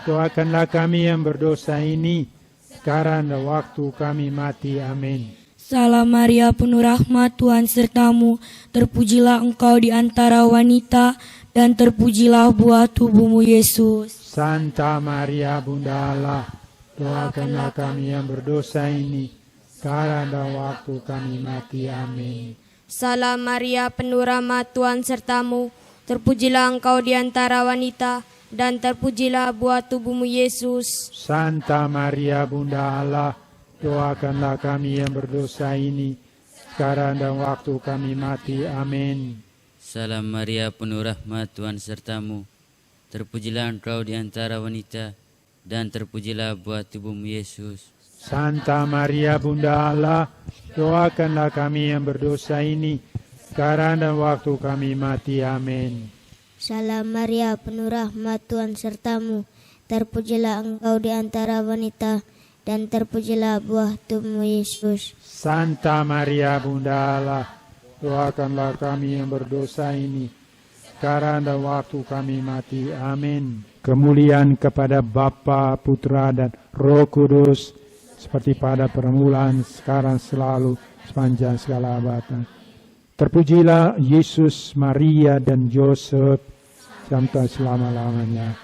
Speaker 2: doakanlah kami yang berdosa ini, sekarang dan waktu kami mati. Amin.
Speaker 21: Salam Maria, penuh rahmat, Tuhan sertamu. Terpujilah engkau di antara wanita, dan terpujilah buah tubuhmu Yesus.
Speaker 2: Santa Maria, Bunda Allah, doakanlah kami yang berdosa ini, sekarang dan waktu kami mati. Amin.
Speaker 21: Salam Maria, penuh rahmat, Tuhan sertamu. Terpujilah engkau di antara wanita, dan terpujilah buah tubuhmu Yesus.
Speaker 2: Santa Maria, Bunda Allah, doakanlah kami yang berdosa ini, sekarang dan waktu kami mati. Amin.
Speaker 13: Salam Maria, penuh rahmat, Tuhan sertamu. Terpujilah engkau di antara wanita, dan terpujilah buah tubuhmu Yesus.
Speaker 2: Santa Maria, Bunda Allah, doakanlah kami yang berdosa ini, sekarang dan waktu kami mati. Amin.
Speaker 3: Salam Maria, penuh rahmat, Tuhan sertamu. Terpujilah engkau di antara wanita, dan terpujilah buah tubuhmu Yesus.
Speaker 2: Santa Maria, Bunda Allah, doakanlah kami yang berdosa ini, sekarang dan waktu kami mati. Amin. Kemuliaan kepada Bapa, Putra, dan Roh Kudus, seperti pada permulaan, sekarang, selalu, sepanjang segala abad. Terpujilah Yesus, Maria, dan Yosef, sampai selama-lamanya.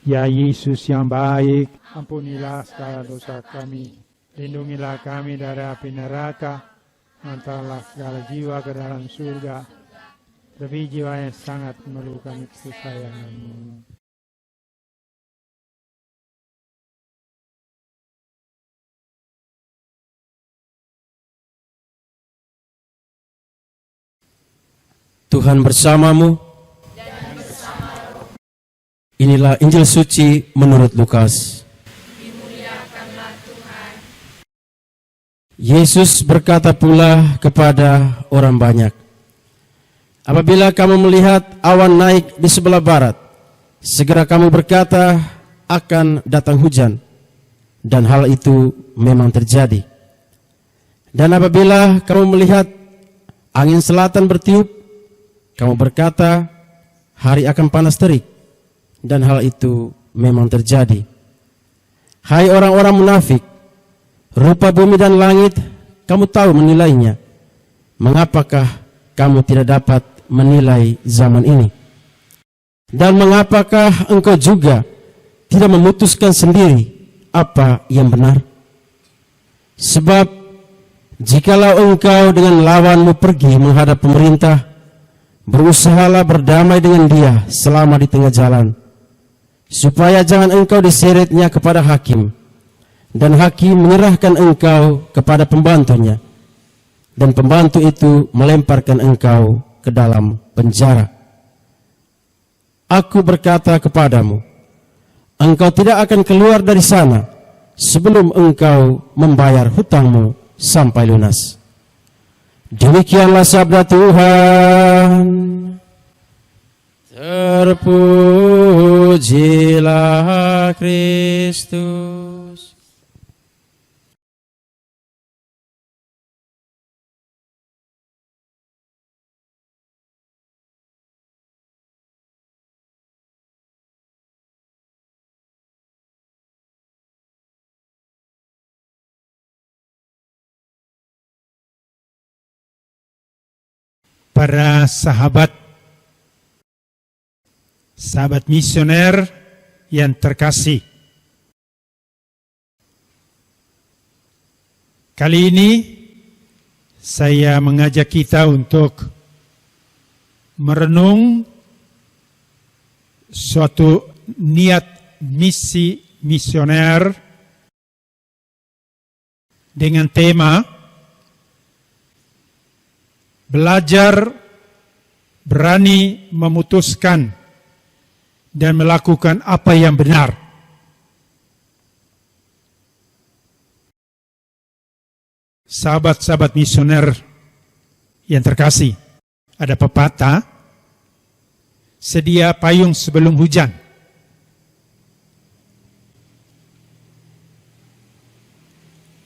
Speaker 2: Ya Yesus yang baik, ampunilah segala dosa kami, lindungilah kami dari api neraka, hantarlah segala jiwa ke dalam surga, lebih jiwa yang sangat memerlukan kesayangan-Mu.
Speaker 9: Tuhan bersamamu. Inilah Injil suci menurut Lukas. Yesus berkata pula kepada orang banyak, apabila kamu melihat awan naik di sebelah barat, segera kamu berkata akan datang hujan, dan hal itu memang terjadi. Dan apabila kamu melihat angin selatan bertiup, kamu berkata hari akan panas terik, dan hal itu memang terjadi. Hai orang-orang munafik, rupa bumi dan langit kamu tahu menilainya. Mengapakah kamu tidak dapat menilai zaman ini? Dan mengapakah engkau juga tidak memutuskan sendiri apa yang benar? Sebab jikalau engkau dengan lawanmu pergi menghadap pemerintah, berusahalah berdamai dengan dia selama di tengah jalan, supaya jangan engkau diseretnya kepada hakim, dan hakim menyerahkan engkau kepada pembantunya, dan pembantu itu melemparkan engkau ke dalam penjara. Aku berkata kepadamu, engkau tidak akan keluar dari sana sebelum engkau membayar hutangmu sampai lunas. Demikianlah sabda Tuhan. Terpujilah Kristus.
Speaker 2: Para sahabat misioner yang terkasih, kali ini saya mengajak kita untuk merenung suatu niat misi misioner dengan tema belajar berani memutuskan dan melakukan apa yang benar. Sahabat-sahabat misioner yang terkasih, ada pepatah, sedia payung sebelum hujan.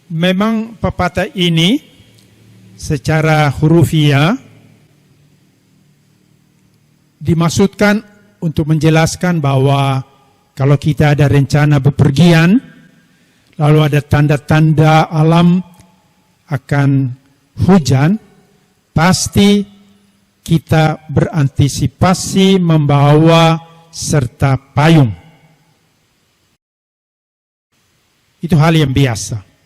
Speaker 2: Memang pepatah ini secara hurufiah dimaksudkan untuk menjelaskan bahwa kalau kita ada rencana bepergian, lalu ada tanda-tanda alam akan hujan, pasti kita berantisipasi membawa serta payung. Itu hal yang biasa.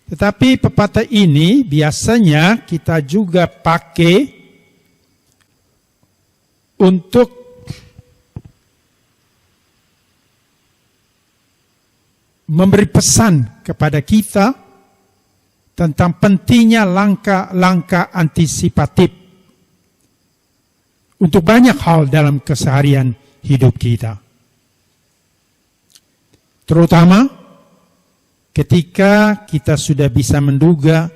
Speaker 2: Tetapi pepatah ini biasanya kita juga pakai untuk memberi pesan kepada kita tentang pentingnya langkah-langkah antisipatif untuk banyak hal dalam keseharian hidup kita. Terutama ketika kita sudah bisa menduga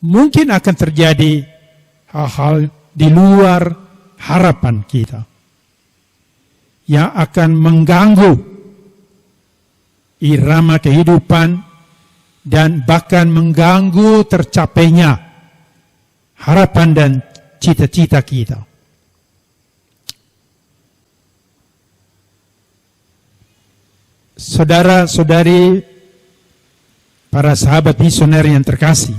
Speaker 2: mungkin akan terjadi hal-hal di luar harapan kita yang akan mengganggu irama kehidupan dan bahkan mengganggu tercapainya harapan dan cita-cita kita. Saudara-saudari, para sahabat misioner yang terkasih,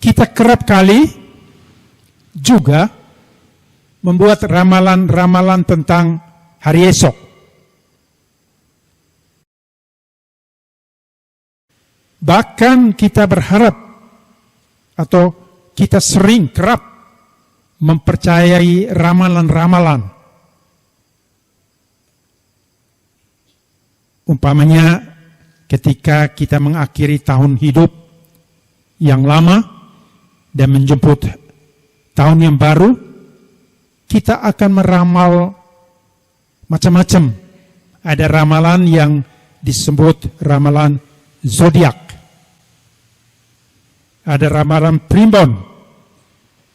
Speaker 2: kita kerap kali juga membuat ramalan-ramalan tentang hari esok. Bahkan kita berharap atau kita sering kerap mempercayai ramalan-ramalan. Umpamanya ketika kita mengakhiri tahun hidup yang lama dan menjemput tahun yang baru, kita akan meramal macam-macam. Ada ramalan yang disebut ramalan zodiak. Ada ramalan primbon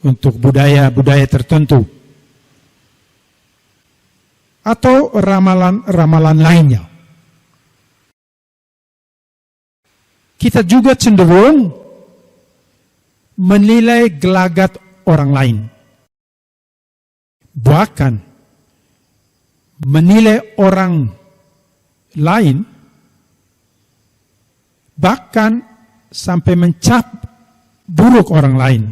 Speaker 2: untuk budaya-budaya tertentu. Atau ramalan-ramalan lainnya. Kita juga cenderung menilai gelagat orang lain. Bahkan menilai orang lain, bahkan sampai mencap buruk orang lain.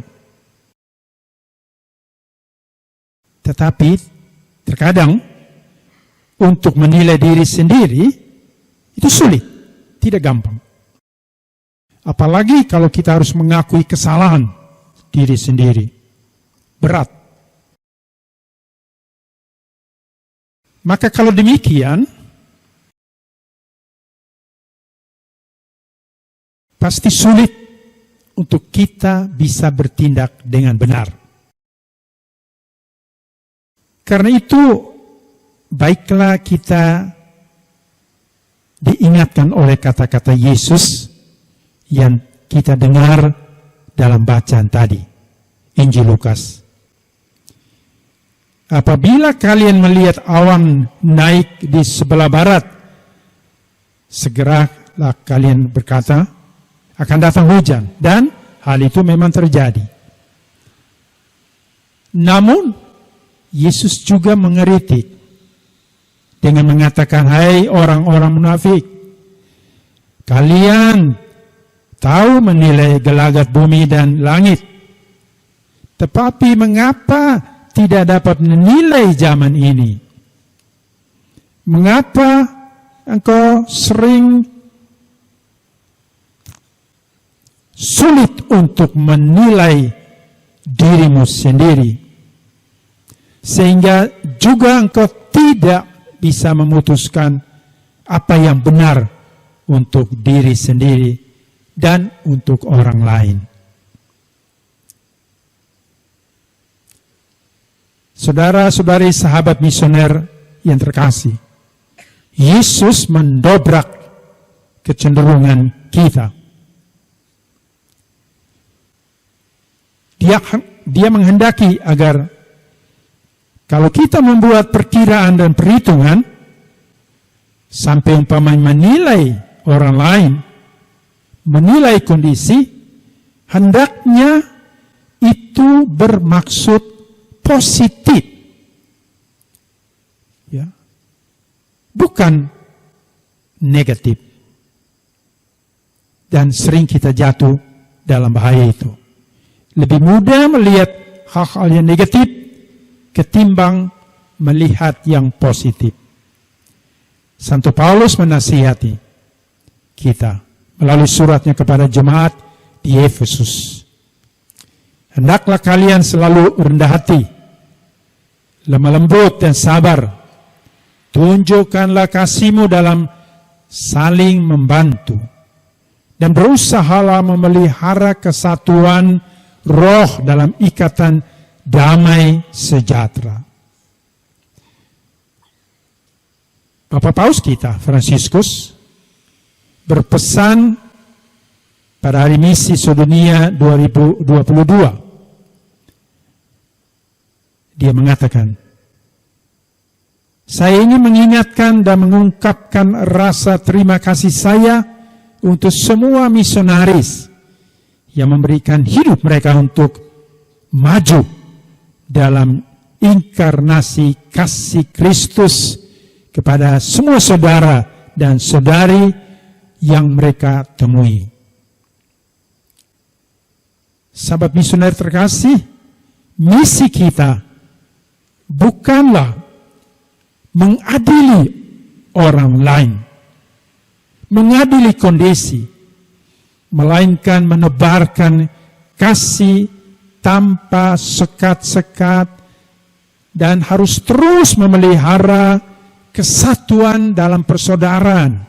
Speaker 2: Tetapi terkadang untuk menilai diri sendiri itu sulit, tidak gampang. Apalagi kalau kita harus mengakui kesalahan diri sendiri. Berat. Maka kalau demikian, pasti sulit untuk kita bisa bertindak dengan benar. Karena itu, baiklah kita diingatkan oleh kata-kata Yesus yang kita dengar dalam bacaan tadi, Injil Lukas. Apabila kalian melihat awan naik di sebelah barat, segeralah kalian berkata, akan datang hujan. Dan hal itu memang terjadi. Namun, Yesus juga mengeritik dengan mengatakan, hai orang-orang munafik, kalian tahu menilai gelagat bumi dan langit, tetapi mengapa tidak dapat menilai zaman ini? Mengapa engkau sering sulit untuk menilai dirimu sendiri, sehingga juga engkau tidak bisa memutuskan apa yang benar untuk diri sendiri dan untuk orang lain. Saudara-saudari sahabat misioner yang terkasih, Yesus mendobrak kecenderungan kita. Dia menghendaki agar kalau kita membuat perkiraan dan perhitungan sampai umpamanya menilai orang lain, menilai kondisi, hendaknya itu bermaksud positif. Ya. Bukan negatif. Dan sering kita jatuh dalam bahaya itu. Lebih mudah melihat hal-hal yang negatif ketimbang melihat yang positif. Santo Paulus menasihati kita melalui suratnya kepada jemaat di Efesus. Hendaklah kalian selalu rendah hati, lemah lembut dan sabar. Tunjukkanlah kasihmu dalam saling membantu. Dan berusahalah memelihara kesatuan roh dalam ikatan damai sejahtera. Bapak Paus kita, Fransiskus, berpesan pada hari misi sedunia 2022. Dia mengatakan, saya ingin mengingatkan dan mengungkapkan rasa terima kasih saya untuk semua misionaris yang memberikan hidup mereka untuk maju dalam inkarnasi kasih Kristus kepada semua saudara dan saudari yang mereka temui. Sahabat misioner terkasih, misi kita bukanlah mengadili orang lain, mengadili kondisi, melainkan menebarkan kasih tanpa sekat-sekat dan harus terus memelihara kesatuan dalam persaudaraan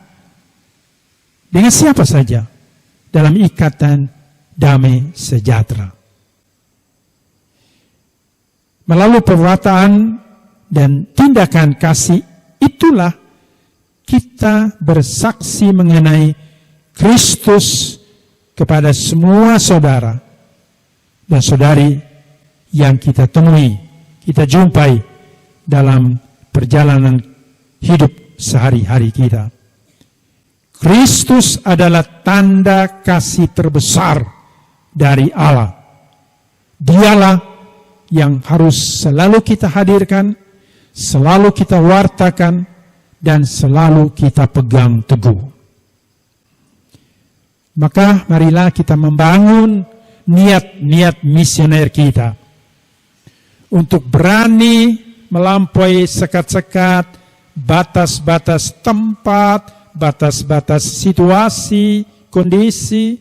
Speaker 2: dengan siapa saja dalam ikatan damai sejahtera. Melalui perbuatan dan tindakan kasih itulah kita bersaksi mengenai Kristus kepada semua saudara dan saudari yang kita temui, kita jumpai dalam perjalanan hidup sehari-hari kita. Kristus adalah tanda kasih terbesar dari Allah. Dialah yang harus selalu kita hadirkan, selalu kita wartakan, dan selalu kita pegang teguh. Maka marilah kita membangun niat-niat misioner kita untuk berani melampaui sekat-sekat, batas-batas tempat, batas-batas situasi, kondisi,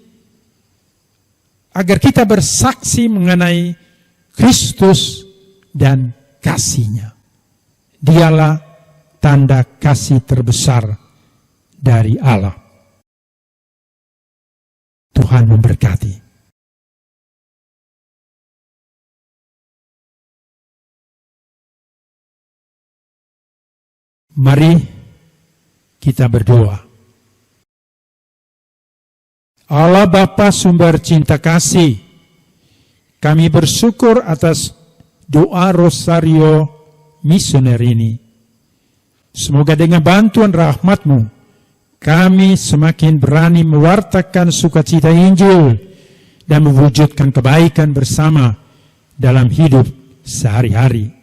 Speaker 2: agar kita bersaksi mengenai Kristus dan kasih-Nya. Dialah tanda kasih terbesar dari Allah. Tuhan memberkati. Mari kita berdoa. Allah Bapa sumber cinta kasih, kami bersyukur atas doa rosario misioner ini. Semoga dengan bantuan rahmat-Mu, kami semakin berani mewartakan sukacita Injil dan mewujudkan kebaikan bersama dalam hidup sehari-hari.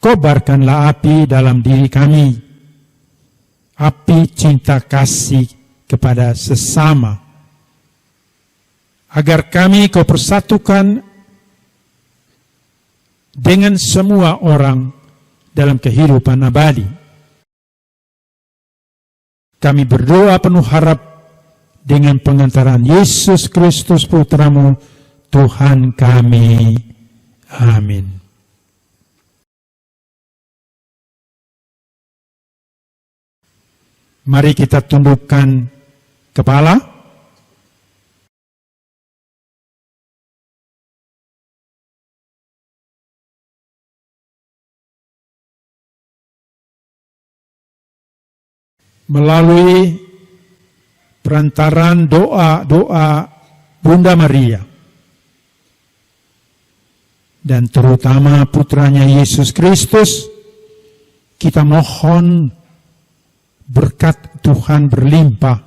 Speaker 2: Kobarkanlah api dalam diri kami, api cinta kasih kepada sesama, agar kami Kau persatukan dengan semua orang dalam kehidupan abadi. Kami berdoa penuh harap dengan pengantaran Yesus Kristus Putra-Mu, Tuhan kami. Amin. Mari kita tundukkan kepala. Melalui perantaran doa-doa Bunda Maria dan terutama putranya Yesus Kristus, kita mohon berkat Tuhan berlimpah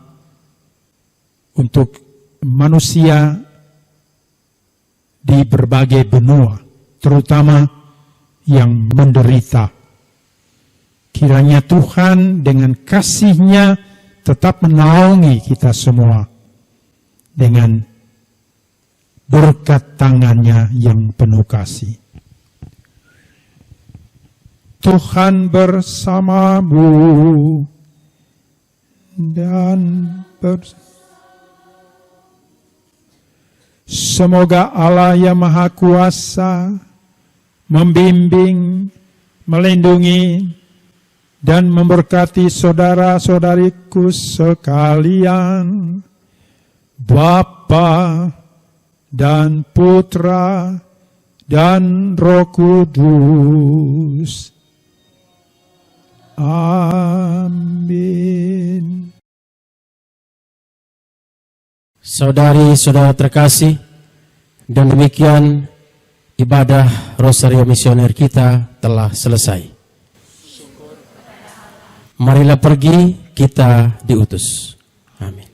Speaker 2: untuk manusia di berbagai benua, terutama yang menderita. Kiranya Tuhan dengan kasih-Nya tetap menaungi kita semua dengan berkat tangan-Nya yang penuh kasih. Tuhan bersamamu dan semoga Allah yang Maha Kuasa membimbing, melindungi, dan memberkati saudara-saudariku sekalian, Bapa dan Putra dan Roh Kudus. Amin.
Speaker 9: Saudari-saudara terkasih, dan demikian ibadah Rosario Misioner kita telah selesai. Marilah pergi, kita diutus. Amin.